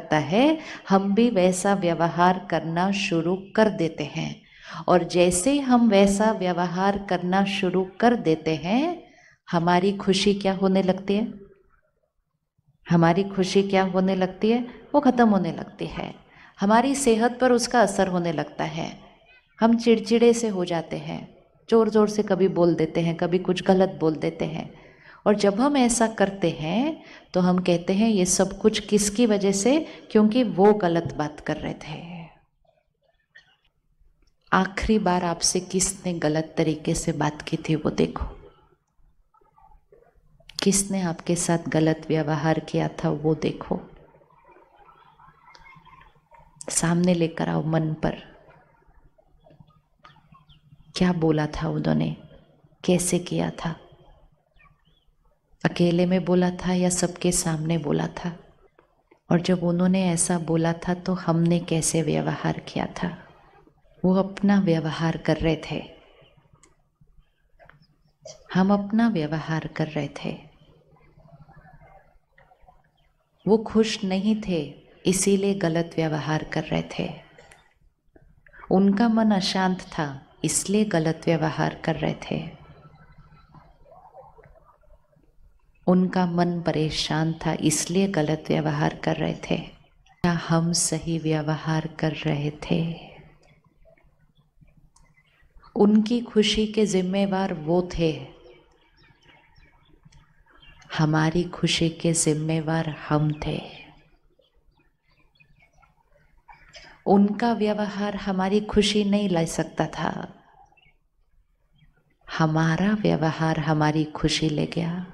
करता है, हम भी वैसा व्यवहार करना शुरू कर देते हैं। और जैसे हम वैसा व्यवहार करना शुरू कर देते हैं, हमारी खुशी क्या होने लगती है? हमारी खुशी क्या होने लगती है? वो खत्म होने लगती है। हमारी सेहत पर उसका असर होने लगता है। हम चिड़चिड़े से हो जाते हैं, जोर जोर से कभी बोल देते हैं, कभी कुछ गलत बोल देते हैं। और जब हम ऐसा करते हैं तो हम कहते हैं ये सब कुछ किसकी वजह से? क्योंकि वो गलत बात कर रहे थे। आखिरी बार आपसे किसने गलत तरीके से बात की थी वो देखो। किसने आपके साथ गलत व्यवहार किया था वो देखो। सामने लेकर आओ मन पर। क्या बोला था उन्होंने? कैसे किया था? अकेले में बोला था या सबके सामने बोला था? और जब उन्होंने ऐसा बोला था तो हमने कैसे व्यवहार किया था? वो अपना व्यवहार कर रहे थे, हम अपना व्यवहार कर रहे थे। वो खुश नहीं थे इसीलिए गलत व्यवहार कर रहे थे। उनका मन अशांत था इसलिए गलत व्यवहार कर रहे थे। उनका मन परेशान था इसलिए गलत व्यवहार कर रहे थे। क्या हम सही व्यवहार कर रहे थे? उनकी खुशी के जिम्मेवार वो थे, हमारी खुशी के जिम्मेवार हम थे। उनका व्यवहार हमारी खुशी नहीं ला सकता था, हमारा व्यवहार हमारी खुशी ले गया।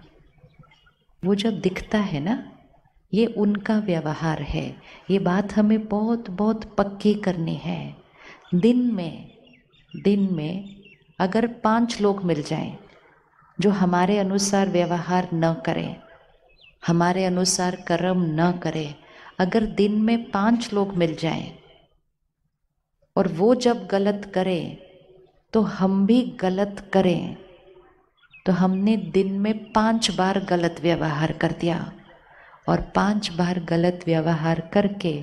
वो जो दिखता है ना, ये उनका व्यवहार है। ये बात हमें बहुत बहुत पक्की करनी है। दिन में अगर 5 लोग मिल जाएं जो हमारे अनुसार व्यवहार न करें, हमारे अनुसार कर्म न करें, अगर दिन में 5 लोग मिल जाएं और वो जब गलत करें तो हम भी गलत करें, तो हमने दिन में 5 बार गलत व्यवहार कर दिया। और 5 बार गलत व्यवहार करके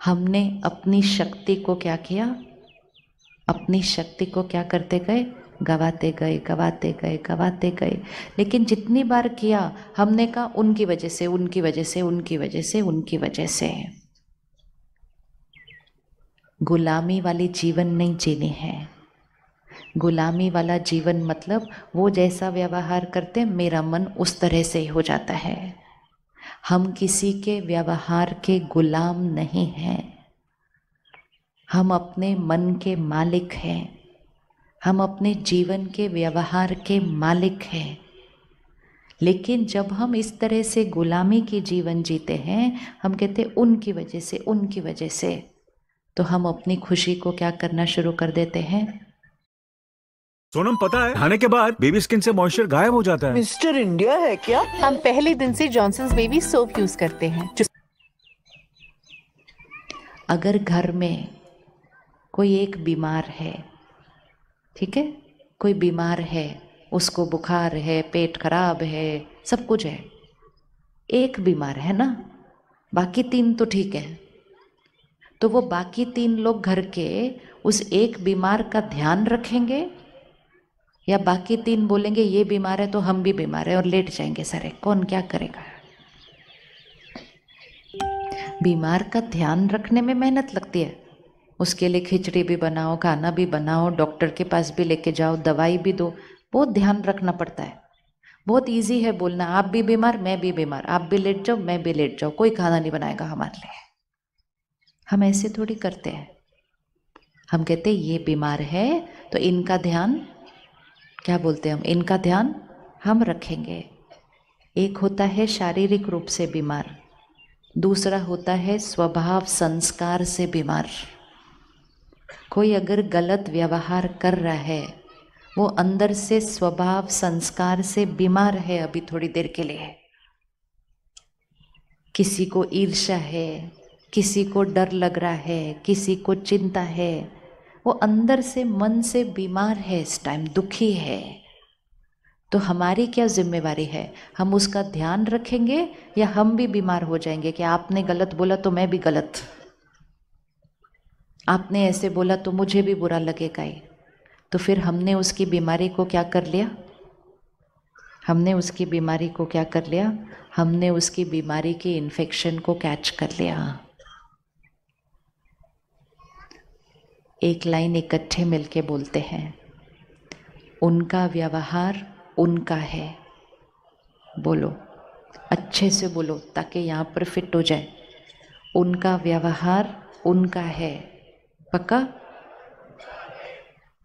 हमने अपनी शक्ति को क्या किया? अपनी शक्ति को क्या करते गए? गवाते गए, गवाते गए, गवाते गए। लेकिन जितनी बार किया हमने कहा उनकी वजह से, उनकी वजह से, उनकी वजह से, उनकी वजह से। गुलामी वाली जीवन नहीं जीनी है। गुलामी वाला जीवन मतलब वो जैसा व्यवहार करते मेरा मन उस तरह से ही हो जाता है। हम किसी के व्यवहार के गुलाम नहीं हैं, हम अपने मन के मालिक हैं, हम अपने जीवन के व्यवहार के मालिक हैं। लेकिन जब हम इस तरह से गुलामी की जीवन जीते हैं, हम कहते उनकी वजह से, उनकी वजह से, तो हम अपनी खुशी को क्या करना शुरू कर देते हैं? सोनम, पता है खाने के बाद बेबी स्किन से मॉइस्चर गायब हो जाता है। मिस्टर इंडिया है क्या? हम पहले दिन से जॉनसन्स बेबी सोप यूज करते हैं। अगर घर में कोई एक बीमार है, ठीक है, कोई बीमार है, उसको बुखार है, पेट खराब है, सब कुछ है, एक बीमार है ना, बाकी 3 तो ठीक है, तो वो बाकी 3 लोग घर के उस एक बीमार का ध्यान रखेंगे या बाकी 3 बोलेंगे ये बीमार है तो हम भी बीमार है और लेट जाएंगे सारे? कौन क्या करेगा? बीमार का ध्यान रखने में मेहनत लगती है। उसके लिए खिचड़ी भी बनाओ, खाना भी बनाओ, डॉक्टर के पास भी लेके जाओ, दवाई भी दो, बहुत ध्यान रखना पड़ता है। बहुत इजी है बोलना आप भी बीमार मैं भी बीमार, आप भी लेट जाओ मैं भी लेट जाओ, कोई खाना नहीं बनाएगा हमारे लिए। हम ऐसे थोड़ी करते हैं। हम कहते हैं ये बीमार है तो इनका ध्यान, क्या बोलते हैं हम, इनका ध्यान हम रखेंगे। एक होता है शारीरिक रूप से बीमार, दूसरा होता है स्वभाव संस्कार से बीमार। कोई अगर गलत व्यवहार कर रहा है, वो अंदर से स्वभाव संस्कार से बीमार है अभी थोड़ी देर के लिए। किसी को ईर्ष्या है, किसी को डर लग रहा है, किसी को चिंता है, वो अंदर से मन से बीमार है, इस टाइम दुखी है। तो हमारी क्या जिम्मेवारी है? हम उसका ध्यान रखेंगे या हम भी बीमार हो जाएंगे कि आपने गलत बोला तो मैं भी गलत, आपने ऐसे बोला तो मुझे भी बुरा लगेगा ही। तो फिर हमने उसकी बीमारी को क्या कर लिया? हमने उसकी बीमारी को क्या कर लिया? हमने उसकी बीमारी की इन्फेक्शन को कैच कर लिया। एक लाइन इकट्ठे मिलके बोलते हैं, उनका व्यवहार उनका है। बोलो, अच्छे से बोलो ताकि यहाँ पर फिट हो जाए। उनका व्यवहार उनका है। पक्का?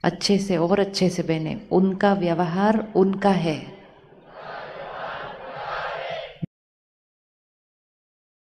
अच्छे से और अच्छे से बहने, उनका व्यवहार उनका है।